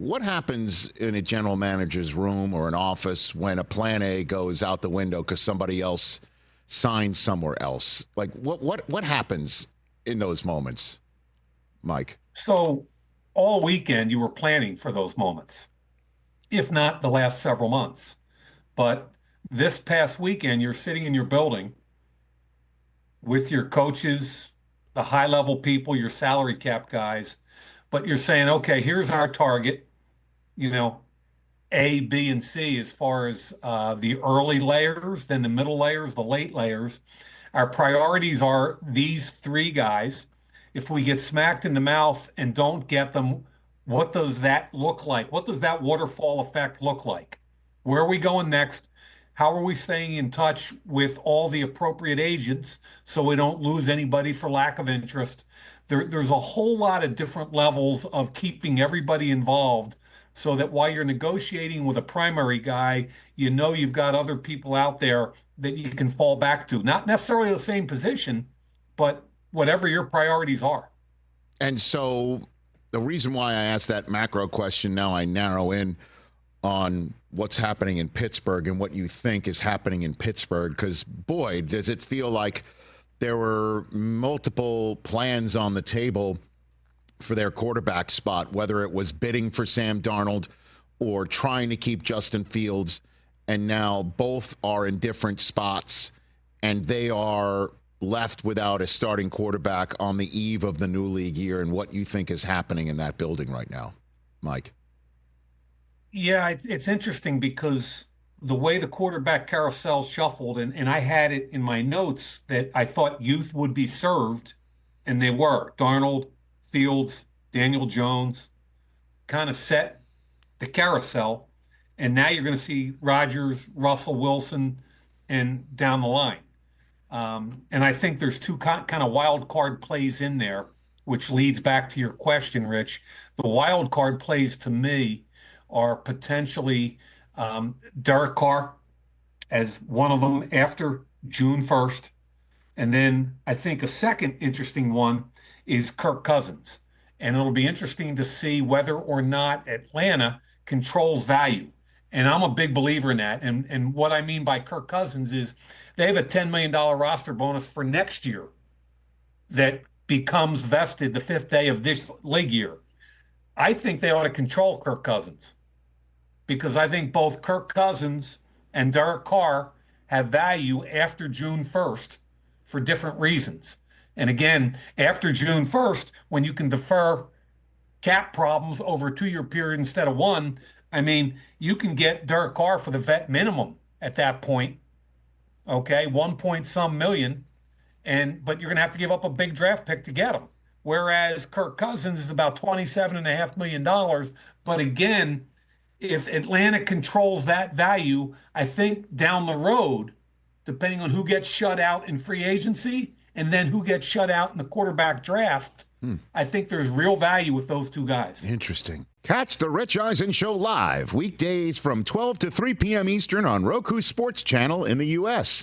What happens in a general manager's room or an office when a plan A goes out the window because somebody else signed somewhere else? Like, what happens in those moments, Mike? So all weekend you were planning for those moments, if not the last several months. But this past weekend, you're sitting in your building with your coaches, the high level people, your salary cap guys, but you're saying, okay, here's our target, you know, A, B, and C as far as the early layers, then the middle layers, the late layers. Our priorities are these three guys. If we get smacked in the mouth and don't get them, what does that look like? What does that waterfall effect look like? Where are we going next? How are we staying in touch with all the appropriate agents so we don't lose anybody for lack of interest? There's a whole lot of different levels of keeping everybody involved so that while you're negotiating with a primary guy, you know you've got other people out there that you can fall back to. Not necessarily the same position, but whatever your priorities are. And so the reason why I asked that macro question, now I narrow in on what's happening in Pittsburgh and what you think is happening in Pittsburgh, because, boy, does it feel like there were multiple plans on the table for their quarterback spot, whether it was bidding for Sam Darnold or trying to keep Justin Fields, and now both are in different spots, and they are left without a starting quarterback on the eve of the new league year, and what you think is happening in that building right now, Mike. Yeah, it's interesting because the way the quarterback carousel shuffled, and I had it in my notes that I thought youth would be served, and they were. Darnold, Fields, Daniel Jones kind of set the carousel. And now you're going to see Rodgers, Russell Wilson, and down the line. And I think there's two kind of wild card plays in there, which leads back to your question, Rich. The wild card plays to me are potentially Derek Carr as one of them after June 1st. And then I think a second interesting one is Kirk Cousins. And it'll be interesting to see whether or not Atlanta controls value. And I'm a big believer in that. And what I mean by Kirk Cousins is they have a $10 million roster bonus for next year that becomes vested the fifth day of this league year. I think they ought to control Kirk Cousins because I think both Kirk Cousins and Derek Carr have value after June 1st for different reasons. And again, after June 1st, when you can defer cap problems over a 2-year period instead of one, I mean, you can get Derek Carr for the vet minimum at that point. Okay, 1 point some million, but you're going to have to give up a big draft pick to get him. Whereas Kirk Cousins is about $27.5 million. But again, if Atlanta controls that value, I think down the road, depending on who gets shut out in free agency and then who gets shut out in the quarterback draft, I think there's real value with those two guys. Interesting. Catch the Rich Eisen Show live weekdays from 12 to 3 p.m. Eastern on Roku Sports Channel in the U.S.